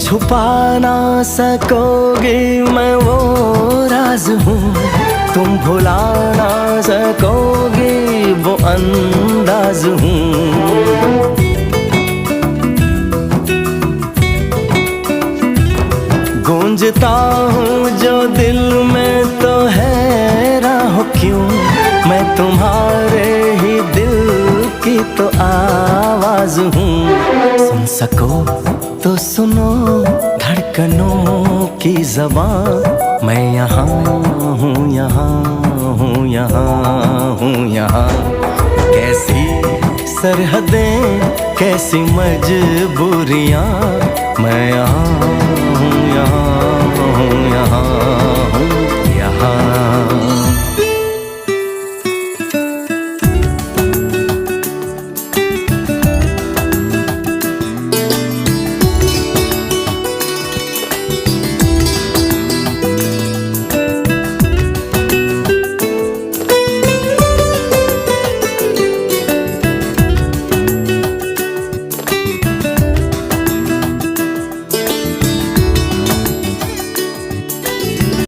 छुपा ना सकोगी मैं वो राज हूँ, तुम भुला ना सकोगी वो अंदाज हूँ। गूंजता हूँ जो दिल में तो हैरान हो क्यों, मैं तुम्हारे ही दिल की तो आवाज हूँ। सुन सको तो सुनो धड़कनों की ज़बान, मैं यहाँ हूँ, यहाँ हूँ, यहाँ हूँ, यहाँ। कैसी सरहदें, कैसी मजबूरियाँ, मैं यहाँ हूँ, यहाँ हूँ, यहाँ हूँ।